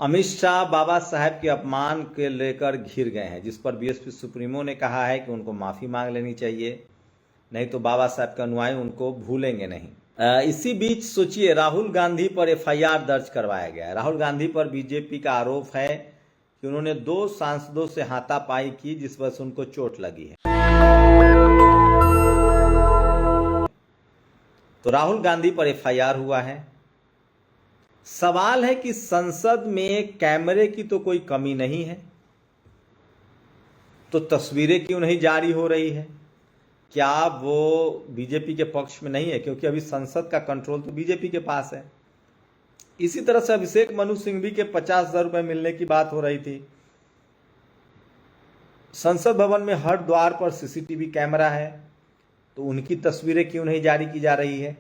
अमित शाह बाबा साहेब के अपमान के लेकर घिर गए हैं, जिस पर बीएसपी सुप्रीमो ने कहा है कि उनको माफ़ी मांग लेनी चाहिए, नहीं तो बाबा साहब के अनुयायी उनको भूलेंगे नहीं। इसी बीच सोचिए, राहुल गांधी पर एफआईआर दर्ज करवाया गया है। राहुल गांधी पर बीजेपी का आरोप है कि उन्होंने 2 सांसदों से हाथापाई की, जिस वजह से उनको चोट लगी है। तो राहुल गांधी पर एफआईआर हुआ है। सवाल है कि संसद में कैमरे की तो कोई कमी नहीं है, तो तस्वीरें क्यों नहीं जारी हो रही है? क्या वो बीजेपी के पक्ष में नहीं है? क्योंकि अभी संसद का कंट्रोल तो बीजेपी के पास है। इसी तरह से अभिषेक मनु सिंघवी के 50,000 रुपए मिलने की बात हो रही थी। संसद भवन में हर द्वार पर सीसीटीवी कैमरा है, तो उनकी तस्वीरें क्यों नहीं जारी की जा रही है?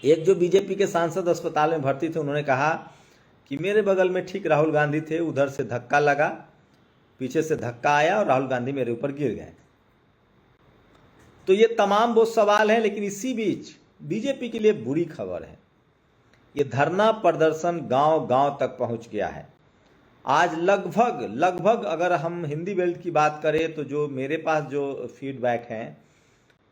एक जो बीजेपी के सांसद अस्पताल में भर्ती थे, उन्होंने कहा कि मेरे बगल में ठीक राहुल गांधी थे, उधर से धक्का लगा, पीछे से धक्का आया और राहुल गांधी मेरे ऊपर गिर गए। तो ये तमाम वो सवाल हैं। लेकिन इसी बीच बीजेपी के लिए बुरी खबर है। ये धरना प्रदर्शन गांव गांव तक पहुंच गया है। आज लगभग अगर हम हिंदी बेल्ट की बात करें तो जो मेरे पास जो फीडबैक हैं,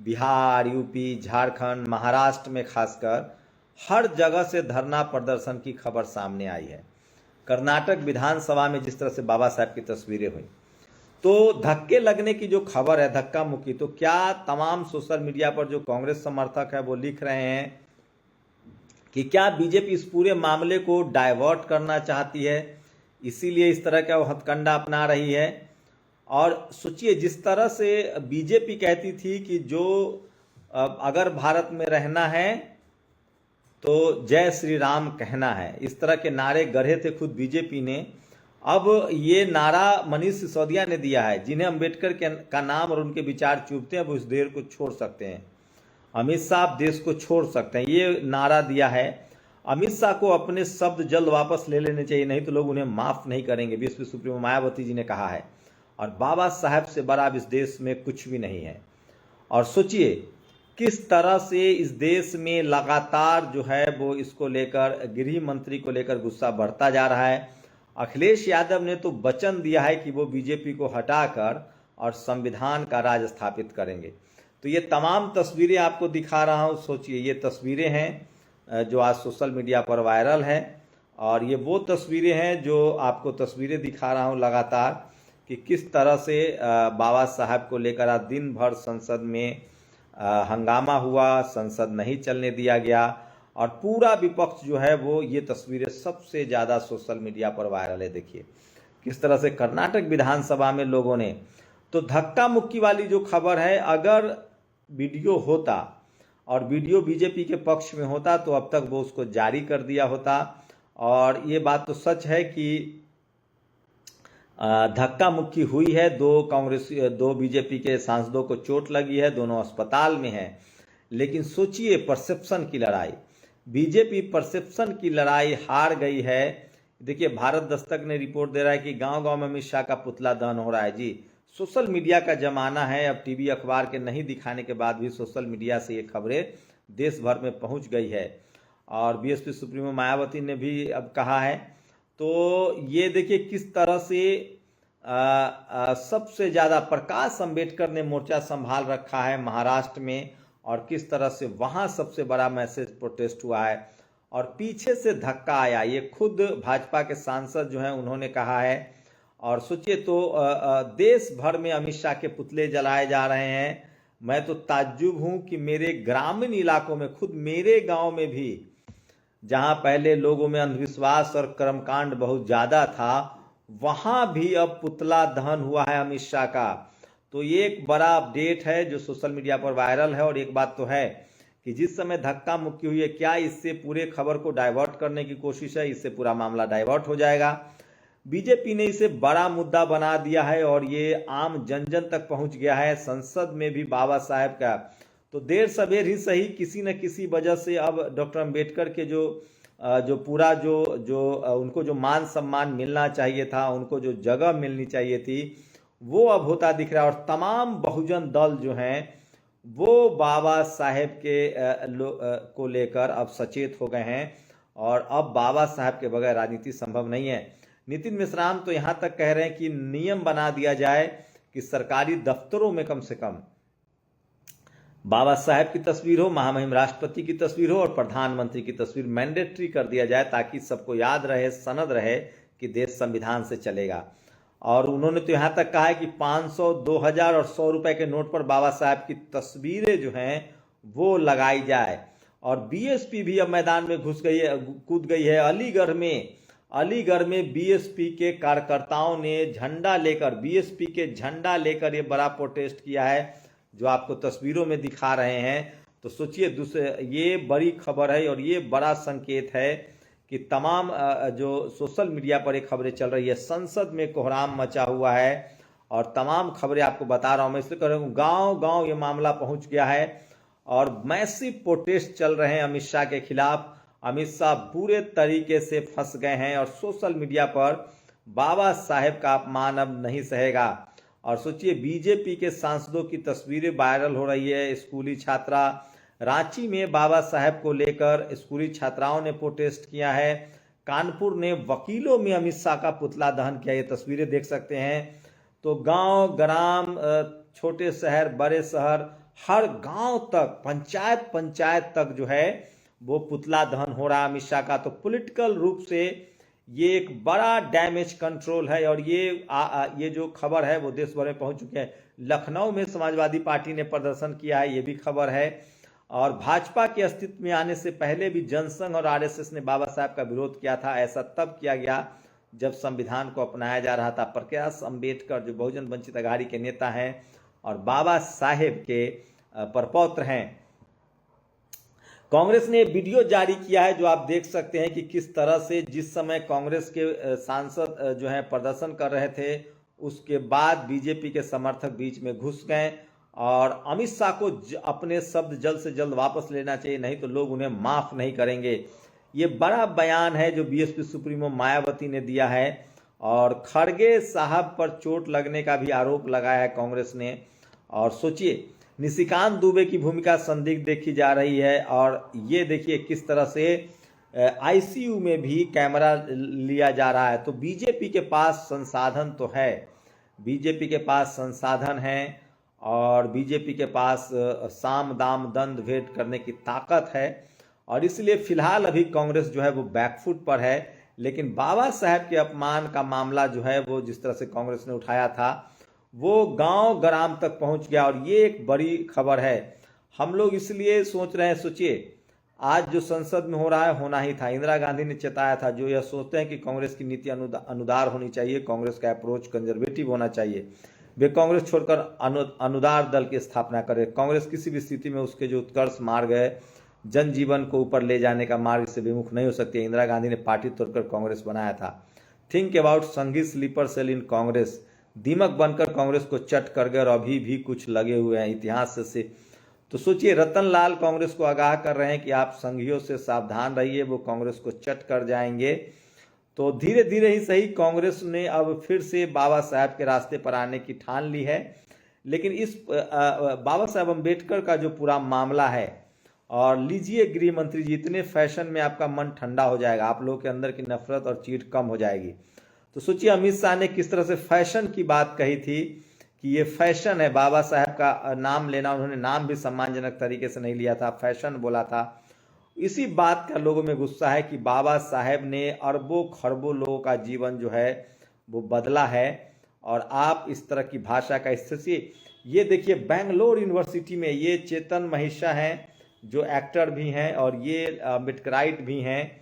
बिहार, यूपी, झारखंड, महाराष्ट्र में खासकर हर जगह से धरना प्रदर्शन की खबर सामने आई है। कर्नाटक विधानसभा में जिस तरह से बाबा साहब की तस्वीरें हुई, तो धक्के लगने की जो खबर है, धक्का मुक्की, तो क्या तमाम सोशल मीडिया पर जो कांग्रेस समर्थक है वो लिख रहे हैं कि क्या बीजेपी इस पूरे मामले को डाइवर्ट करना चाहती है, इसीलिए इस तरह का वो हथकंडा अपना रही है। और सोचिए, जिस तरह से बीजेपी कहती थी कि जो अगर भारत में रहना है तो जय श्री राम कहना है, इस तरह के नारे गढ़े थे खुद बीजेपी ने। अब ये नारा मनीष सिसोदिया ने दिया है, जिन्हें अंबेडकर का नाम और उनके विचार चुभते हैं वो इस देश को छोड़ सकते हैं। अमित शाह देश को छोड़ सकते हैं, ये नारा दिया है। अमित शाह को अपने शब्द जल्द वापस ले लेने चाहिए, नहीं तो लोग उन्हें माफ़ नहीं करेंगे, बीएसपी सुप्रीमो मायावती जी ने कहा है। और बाबा साहब से बड़ा इस देश में कुछ भी नहीं है। और सोचिए किस तरह से इस देश में लगातार जो है वो इसको लेकर, गृह मंत्री को लेकर गुस्सा बढ़ता जा रहा है। अखिलेश यादव ने तो वचन दिया है कि वो बीजेपी को हटाकर और संविधान का राज स्थापित करेंगे। तो ये तमाम तस्वीरें आपको दिखा रहा हूँ। सोचिए, ये तस्वीरें हैं जो आज सोशल मीडिया पर वायरल है, और ये वो तस्वीरें हैं जो आपको तस्वीरें दिखा रहा हूँ लगातार कि किस तरह से बाबा साहब को लेकर आज दिन भर संसद में हंगामा हुआ, संसद नहीं चलने दिया गया, और पूरा विपक्ष जो है वो, ये तस्वीरें सबसे ज़्यादा सोशल मीडिया पर वायरल है। देखिए किस तरह से कर्नाटक विधानसभा में लोगों ने, तो धक्का मुक्की वाली जो खबर है, अगर वीडियो होता और वीडियो बीजेपी के पक्ष में होता तो अब तक वो उसको जारी कर दिया होता। और ये बात तो सच है कि धक्का मुक्की हुई है, 2 बीजेपी के सांसदों को चोट लगी है, दोनों अस्पताल में हैं। लेकिन सोचिए, परसेप्शन की लड़ाई, बीजेपी परसेप्शन की लड़ाई हार गई है। देखिए, भारत दस्तक ने रिपोर्ट दे रहा है कि गांव-गांव में अमित शाह का पुतला दहन हो रहा है। जी, सोशल मीडिया का जमाना है। अब टीवी अखबार के नहीं दिखाने के बाद भी सोशल मीडिया से ये खबरें देश भर में पहुंच गई है। और बीएसपी सुप्रीमो मायावती ने भी अब कहा है। तो ये देखिए किस तरह से सबसे ज़्यादा प्रकाश अंबेडकर ने मोर्चा संभाल रखा है महाराष्ट्र में, और किस तरह से वहाँ सबसे बड़ा मैसेज प्रोटेस्ट हुआ है और पीछे से धक्का आया। ये खुद भाजपा के सांसद जो हैं उन्होंने कहा है। और सोचिए, तो देश भर में अमित शाह के पुतले जलाए जा रहे हैं। मैं तो ताज्जुब हूँ कि मेरे ग्रामीण इलाकों में, खुद मेरे गाँव में भी, जहाँ पहले लोगों में अंधविश्वास और कर्मकांड बहुत ज़्यादा था, वहाँ भी अब पुतला दहन हुआ है अमित शाह का। तो ये एक बड़ा अपडेट है जो सोशल मीडिया पर वायरल है। और एक बात तो है कि जिस समय धक्का मुक्की हुई है, क्या इससे पूरे खबर को डाइवर्ट करने की कोशिश है? इससे पूरा मामला डाइवर्ट हो जाएगा। बीजेपी ने इसे बड़ा मुद्दा बना दिया है और ये आम जन जन तक पहुंच गया है। संसद में भी बाबा साहब का, तो देर सवेर ही सही, किसी न किसी वजह से अब डॉक्टर अंबेडकर के जो पूरा उनको जो मान सम्मान मिलना चाहिए था, उनको जो जगह मिलनी चाहिए थी, वो अब होता दिख रहा है। और तमाम बहुजन दल जो हैं वो बाबा साहेब के को लेकर अब सचेत हो गए हैं और अब बाबा साहब के बगैर राजनीति संभव नहीं है। नितिन मिश्राम तो यहाँ तक कह रहे हैं कि नियम बना दिया जाए कि सरकारी दफ्तरों में कम से कम बाबा साहब की तस्वीर हो, महामहिम राष्ट्रपति की तस्वीर हो और प्रधानमंत्री की तस्वीर मैंडेटरी कर दिया जाए, ताकि सबको याद रहे, सनद रहे कि देश संविधान से चलेगा। और उन्होंने तो यहाँ तक कहा है कि 500, 2000 और 100 रुपए के नोट पर बाबा साहब की तस्वीरें जो हैं वो लगाई जाए। और बीएसपी भी अब मैदान में कूद गई है। अलीगढ़ में बीएसपी के कार्यकर्ताओं ने बीएसपी के झंडा लेकर ये बड़ा प्रोटेस्ट किया है, जो आपको तस्वीरों में दिखा रहे हैं। तो सोचिए, ये बड़ी खबर है और ये बड़ा संकेत है कि तमाम जो सोशल मीडिया पर एक खबरें चल रही है, संसद में कोहराम मचा हुआ है और तमाम खबरें आपको बता रहा हूं मैं, इसलिए कह रहा हूं गांव गांव ये मामला पहुंच गया है और मैसिव प्रोटेस्ट चल रहे हैं अमित शाह के खिलाफ। अमित शाह पूरे तरीके से फंस गए हैं और सोशल मीडिया पर बाबा साहेब का अपमान अब नहीं सहेगा। और सोचिए, बीजेपी के सांसदों की तस्वीरें वायरल हो रही है। स्कूली छात्रा रांची में बाबा साहेब को लेकर स्कूली छात्राओं ने प्रोटेस्ट किया है। कानपुर ने वकीलों में अमित शाह का पुतला दहन किया, ये तस्वीरें देख सकते हैं। तो गांव ग्राम, छोटे शहर, बड़े शहर, हर गांव तक, पंचायत तक जो है वो पुतला दहन हो रहा है अमित शाह का। तो पॉलिटिकल रूप से ये एक बड़ा डैमेज कंट्रोल है और ये जो खबर है वो देश भर में पहुंच चुकी है। लखनऊ में समाजवादी पार्टी ने प्रदर्शन किया है, ये भी खबर है। और भाजपा के अस्तित्व में आने से पहले भी जनसंघ और आरएसएस ने बाबा साहब का विरोध किया था। ऐसा तब किया गया जब संविधान को अपनाया जा रहा था। प्रकाश अंबेडकर जो बहुजन वंचित अघाड़ी के नेता हैं और बाबा साहेब के परपौत्र हैं। कांग्रेस ने वीडियो जारी किया है जो आप देख सकते हैं कि किस तरह से जिस समय कांग्रेस के सांसद जो हैं प्रदर्शन कर रहे थे, उसके बाद बीजेपी के समर्थक बीच में घुस गए और अमित शाह को अपने शब्द जल्द से जल्द वापस लेना चाहिए, नहीं तो लोग उन्हें माफ नहीं करेंगे। ये बड़ा बयान है जो बीएसपी सुप्रीमो मायावती ने दिया है और खड़गे साहब पर चोट लगने का भी आरोप लगाया है कांग्रेस ने। और सोचिए, निशिकांत दुबे की भूमिका संदिग्ध देखी जा रही है और ये देखिए किस तरह से आईसीयू में भी कैमरा लिया जा रहा है। तो बीजेपी के पास संसाधन तो है, बीजेपी के पास संसाधन है और बीजेपी के पास साम दाम दंड भेद करने की ताकत है और इसलिए फिलहाल अभी कांग्रेस जो है वो बैकफुट पर है। लेकिन बाबा साहब के अपमान का मामला जो है वो जिस तरह से कांग्रेस ने उठाया था वो गांव ग्राम तक पहुंच गया और ये एक बड़ी खबर है। हम लोग इसलिए सोच रहे हैं, सोचिए आज जो संसद में हो रहा है होना ही था। इंदिरा गांधी ने चेताया था, जो यह सोचते हैं कि कांग्रेस की नीति अनुदार होनी चाहिए, कांग्रेस का अप्रोच कंजर्वेटिव होना चाहिए, वे कांग्रेस छोड़कर अनुदार दल की स्थापना करे। कांग्रेस किसी भी स्थिति में उसके जो उत्कर्ष मार्ग है, जनजीवन को ऊपर ले जाने का मार्ग से विमुख नहीं हो सकती। इंदिरा गांधी ने पार्टी तोड़कर कांग्रेस बनाया था। Think about Sanghi sleeper cell in Congress, दीमक बनकर कांग्रेस को चट कर गए और अभी भी कुछ लगे हुए हैं इतिहास से। तो सोचिए, रतन लाल कांग्रेस को आगाह कर रहे हैं कि आप संघियों से सावधान रहिए, वो कांग्रेस को चट कर जाएंगे। तो धीरे धीरे ही सही कांग्रेस ने अब फिर से बाबा साहब के रास्ते पर आने की ठान ली है। लेकिन इस बाबा साहब अम्बेडकर का जो पूरा मामला है, और लीजिए गृह मंत्री जी, इतने फैशन में आपका मन ठंडा हो जाएगा, आप लोगों के अंदर की नफरत और चीड़ कम हो जाएगी। तो सोचिए अमित शाह ने किस तरह से फैशन की बात कही थी कि ये फैशन है बाबा साहब का नाम लेना। उन्होंने नाम भी सम्मानजनक तरीके से नहीं लिया था, फैशन बोला था। इसी बात का लोगों में गुस्सा है कि बाबा साहब ने अरबों खरबों लोगों का जीवन जो है वो बदला है और आप इस तरह की भाषा का स्थिति। ये देखिए बेंगलोर यूनिवर्सिटी में ये चेतन महिषा हैं जो एक्टर भी हैं और ये अम्बेडकराइट भी हैं।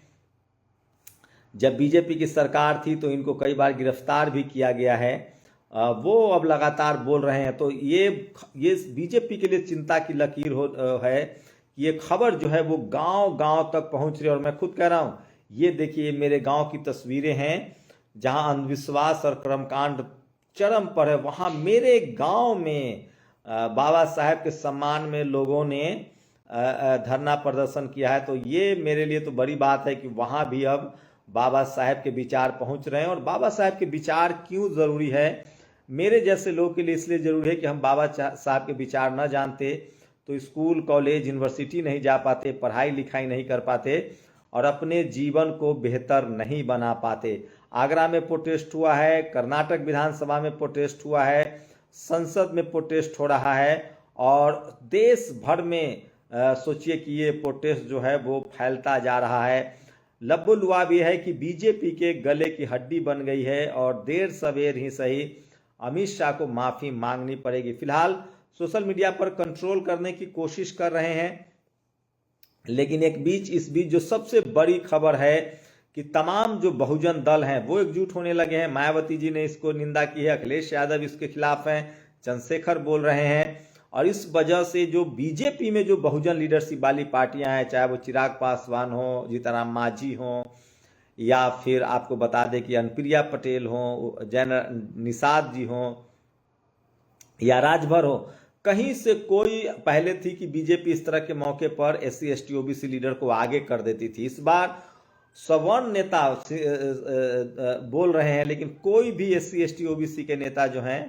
जब बीजेपी की सरकार थी तो इनको कई बार गिरफ्तार भी किया गया है। वो अब लगातार बोल रहे हैं। तो ये बीजेपी के लिए चिंता की लकीर है। ये खबर जो है वो गांव गांव तक पहुंच रही है और मैं खुद कह रहा हूं, ये देखिए मेरे गांव की तस्वीरें हैं जहां अंधविश्वास और कर्मकांड चरम पर है। वहां मेरे गांव में बाबा साहब के सम्मान में लोगों ने धरना प्रदर्शन किया है। तो ये मेरे लिए तो बड़ी बात है कि वहां भी अब बाबा साहब के विचार पहुंच रहे हैं। और बाबा साहब के विचार क्यों जरूरी है मेरे जैसे लोग के लिए? इसलिए जरूरी है कि हम बाबा साहब के विचार न जानते तो स्कूल कॉलेज यूनिवर्सिटी नहीं जा पाते, पढ़ाई लिखाई नहीं कर पाते और अपने जीवन को बेहतर नहीं बना पाते। आगरा में प्रोटेस्ट हुआ है, कर्नाटक विधानसभा में प्रोटेस्ट हुआ है, संसद में प्रोटेस्ट हो रहा है और देश भर में सोचिए कि ये प्रोटेस्ट जो है वो फैलता जा रहा है। लबुलुआब ये है कि बीजेपी के गले की हड्डी बन गई है और देर सवेर ही सही अमित शाह को माफी मांगनी पड़ेगी। फिलहाल सोशल मीडिया पर कंट्रोल करने की कोशिश कर रहे हैं, लेकिन इस बीच जो सबसे बड़ी खबर है कि तमाम जो बहुजन दल हैं वो एकजुट होने लगे हैं। मायावती जी ने इसको निंदा की है, अखिलेश यादव इसके खिलाफ हैं, चंद्रशेखर बोल रहे हैं और इस वजह से जो बीजेपी में जो बहुजन लीडरशिप वाली पार्टियां हैं, चाहे वो चिराग पासवान हो, जीतनराम मांझी हो या फिर आपको बता दें कि अनुप्रिया पटेल हो, जैन निषाद जी हो या राजभर हो, कहीं से कोई पहले थी कि बीजेपी इस तरह के मौके पर SC ST OBC लीडर को आगे कर देती थी। इस बार सवर्ण नेता बोल रहे हैं, लेकिन कोई भी SC ST OBC के नेता जो हैं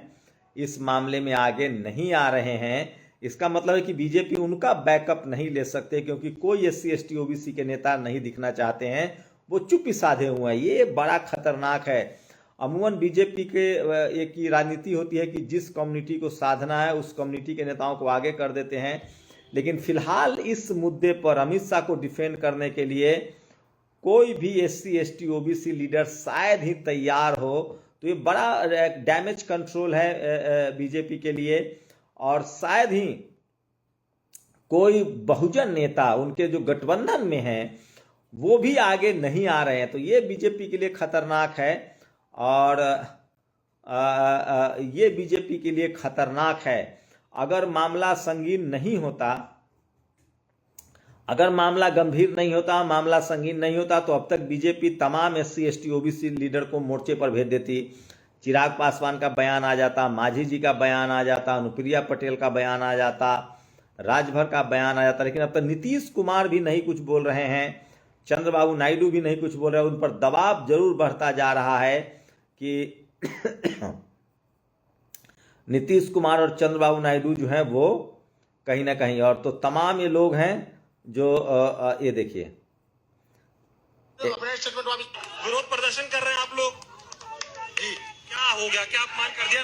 इस मामले में आगे नहीं आ रहे हैं। इसका मतलब है कि बीजेपी उनका बैकअप नहीं ले सकते, क्योंकि कोई SC ST OBC के नेता नहीं दिखना चाहते हैं, वो चुप ही साधे हुए हैं। ये बड़ा खतरनाक है। अमूमन बीजेपी के एक ही राजनीति होती है कि जिस कम्युनिटी को साधना है उस कम्युनिटी के नेताओं को आगे कर देते हैं, लेकिन फिलहाल इस मुद्दे पर अमित शाह को डिफेंड करने के लिए कोई भी SC ST OBC लीडर शायद ही तैयार हो। तो ये बड़ा डैमेज कंट्रोल है बीजेपी के लिए और शायद ही कोई बहुजन नेता उनके जो गठबंधन में हैं वो भी आगे नहीं आ रहे हैं। तो ये बीजेपी के लिए खतरनाक है और ये बीजेपी के लिए खतरनाक है। अगर मामला संगीन नहीं होता, अगर मामला गंभीर नहीं होता, मामला संगीन नहीं होता, तो अब तक बीजेपी तमाम SC ST OBC लीडर को मोर्चे पर भेज देती। चिराग पासवान का बयान आ जाता, मांझी जी का बयान आ जाता, अनुप्रिया पटेल का बयान आ जाता, राजभर का बयान आ जाता, लेकिन अब तक नीतीश कुमार भी नहीं कुछ बोल रहे हैं, चंद्रबाबू नायडू भी नहीं कुछ बोल रहे हैं। उन पर दबाव जरूर बढ़ता जा रहा है कि नीतीश कुमार और चंद्रबाबू नायडू जो है वो कहीं ना कहीं, और तो तमाम ये लोग हैं जो ये देखिए विरोध प्रदर्शन कर रहे हैं आप लोग जी, क्या हो गया, क्या अपमान कर दिया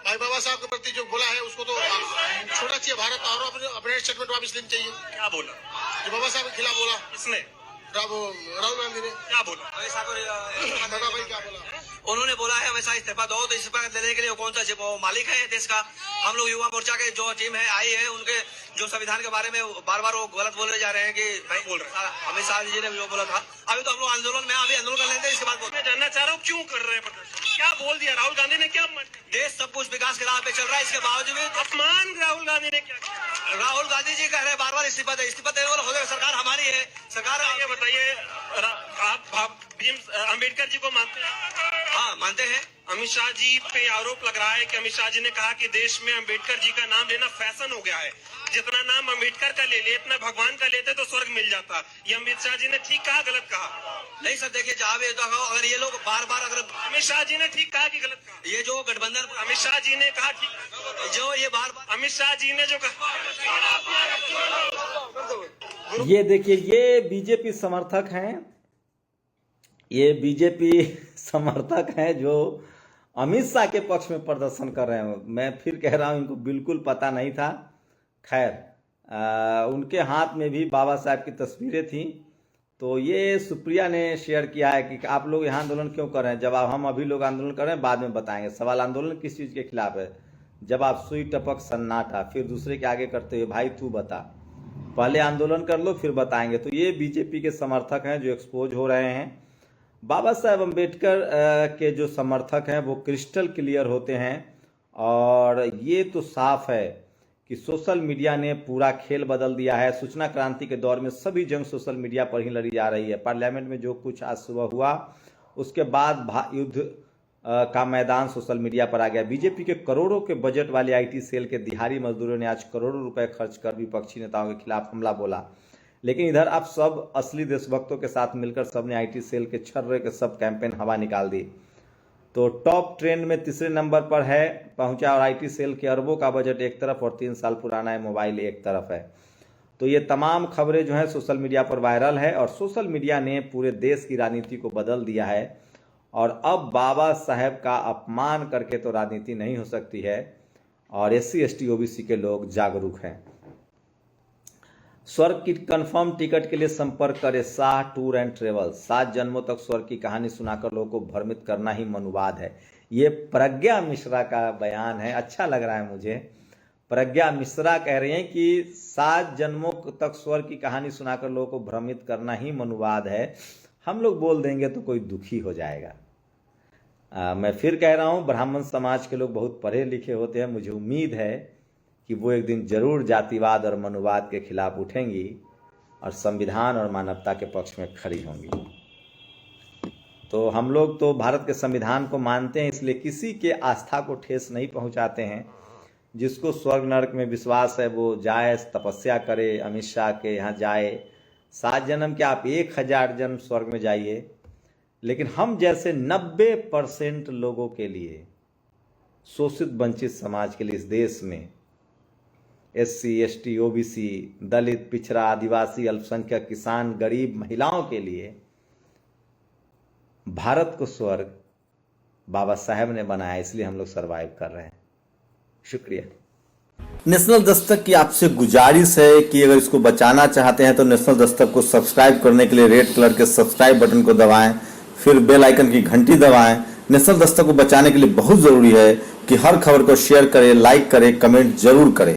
भाई बाबा साहब के प्रति जो बोला है उसको तो छोड़ना चाहिए भारत और अपने स्टेटमेंट वापस लेनी चाहिए। क्या बोला जो बाबा साहब के खिलाफ बोला? किसने? राहुल गांधी ने क्या बोला? क्या बोला? उन्होंने बोला है हमेशा इस्तीफा दो, तो इस्तीफा देने के लिए कौन सा वो मालिक है देश का? हम लोग युवा मोर्चा के जो टीम है आई है, उनके जो संविधान के बारे में बार बार वो गलत बोले जा रहे हैं कि भाई बोल रहे अमित शाह जी ने जो बोला था। अभी तो हम लोग आंदोलन में अभी आंदोलन कर लेते हैं, इसके बाद मैं जानना चाह रहा हूँ क्यों कर रहे हैं प्रदर्शन? क्या बोल दिया राहुल गांधी ने? क्या देश सब कुछ विकास के राह पे चल रहा है, इसके बावजूद अपमान राहुल गांधी ने क्या किया? राहुल गांधी जी कह रहे हैं बार बार इस्तीफा देने वाला हो, सरकार हमारी है। सरकार ये बताइए, आप भीम अम्बेडकर जी को मानते हैं? हाँ मानते हैं। अमित शाह जी पे आरोप लग रहा है कि अमित शाह जी ने कहा कि देश में अम्बेडकर जी का नाम लेना फैशन हो गया है, जितना नाम अम्बेडकर का ले ले इतना भगवान का लेते तो स्वर्ग मिल जाता। ये अमित शाह जी ने ठीक कहा गलत कहा? नहीं सर, देखिए जहाँ भी अगर ये लोग बार बार अगर अमित शाह जी ने ठीक कहा कि गलत कहा? ये जो गठबंधन अमित शाह जी ने कहा ठीक, जो ये बार बार अमित शाह जी ने जो कहा, ये देखिए ये बीजेपी समर्थक हैं, ये बीजेपी समर्थक हैं जो अमित शाह के पक्ष में प्रदर्शन कर रहे हैं। मैं फिर कह रहा हूं इनको बिल्कुल पता नहीं था। खैर उनके हाथ में भी बाबा साहब की तस्वीरें थी, तो ये सुप्रिया ने शेयर किया है कि आप लोग यहाँ आंदोलन क्यों कर रहे हैं। जब हम अभी लोग आंदोलन कर रहे हैं बाद में बताएंगे। सवाल आंदोलन किस चीज़ के खिलाफ है? जब आप सुई टपक सन्नाटा, फिर दूसरे के आगे करते हुए भाई तू बता, पहले आंदोलन कर लो फिर बताएंगे। तो ये बीजेपी के समर्थक हैं जो एक्सपोज हो रहे हैं। बाबा साहेब अम्बेडकर के जो समर्थक हैं वो क्रिस्टल क्लियर होते हैं और ये तो साफ है कि सोशल मीडिया ने पूरा खेल बदल दिया है। सूचना क्रांति के दौर में सभी जंग सोशल मीडिया पर ही लड़ी जा रही है। पार्लियामेंट में जो कुछ आज सुबह हुआ उसके बाद युद्ध का मैदान सोशल मीडिया पर आ गया। बीजेपी के करोड़ों के बजट वाले IT सेल के दिहाड़ी मजदूरों ने आज करोड़ों रुपए खर्च कर विपक्षी नेताओं के खिलाफ हमला बोला, लेकिन इधर अब सब असली देशभक्तों के साथ मिलकर सबने IT सेल के छर्रे के सब कैंपेन हवा निकाल दी। तो टॉप ट्रेंड में तीसरे नंबर पर है पहुंचा और IT सेल के अरबों का बजट एक तरफ और 3 साल पुराना है मोबाइल एक तरफ है। तो ये तमाम खबरें जो है सोशल मीडिया पर वायरल है और सोशल मीडिया ने पूरे देश की राजनीति को बदल दिया है। और अब बाबा साहेब का अपमान करके तो राजनीति नहीं हो सकती है और SC ST OBC के लोग जागरूक हैं। स्वर्ग की कंफर्म टिकट के लिए संपर्क करें शाह टूर एंड ट्रेवल। 7 जन्मों तक स्वर्ग की कहानी सुनाकर लोगों को भ्रमित करना ही मनुवाद है। ये प्रज्ञा मिश्रा का बयान है, अच्छा लग रहा है मुझे। प्रज्ञा मिश्रा कह रही हैं कि 7 जन्मों तक स्वर्ग की कहानी सुनाकर लोगों को भ्रमित करना ही मनुवाद है। हम लोग बोल देंगे तो कोई दुखी हो जाएगा। मैं फिर कह रहा हूँ, ब्राह्मण समाज के लोग बहुत पढ़े लिखे होते हैं। मुझे उम्मीद है कि वो एक दिन जरूर जातिवाद और मनुवाद के खिलाफ उठेंगी और संविधान और मानवता के पक्ष में खड़ी होंगी। तो हम लोग तो भारत के संविधान को मानते हैं, इसलिए किसी के आस्था को ठेस नहीं पहुंचाते हैं। जिसको स्वर्ग नरक में विश्वास है वो जाए, तपस्या करे, अमित शाह के यहाँ जाए। 7 जन्म के आप 1000 जन्म स्वर्ग में जाइए, लेकिन हम जैसे 90% लोगों के लिए, शोषित वंचित समाज के लिए इस देश में, SC ST OBC, दलित, पिछड़ा, आदिवासी, अल्पसंख्यक, किसान, गरीब, महिलाओं के लिए भारत को स्वर्ग बाबा साहेब ने बनाया, इसलिए हम लोग सरवाइव कर रहे हैं। शुक्रिया। नेशनल दस्तक की आपसे गुजारिश है कि अगर इसको बचाना चाहते हैं तो नेशनल दस्तक को सब्सक्राइब करने के लिए रेड कलर के सब्सक्राइब बटन को दबाएं, फिर बेल आइकन की घंटी दबाएं। नेशनल दस्तक को बचाने के लिए बहुत जरूरी है कि हर खबर को शेयर करें, लाइक करें, कमेंट जरूर करें।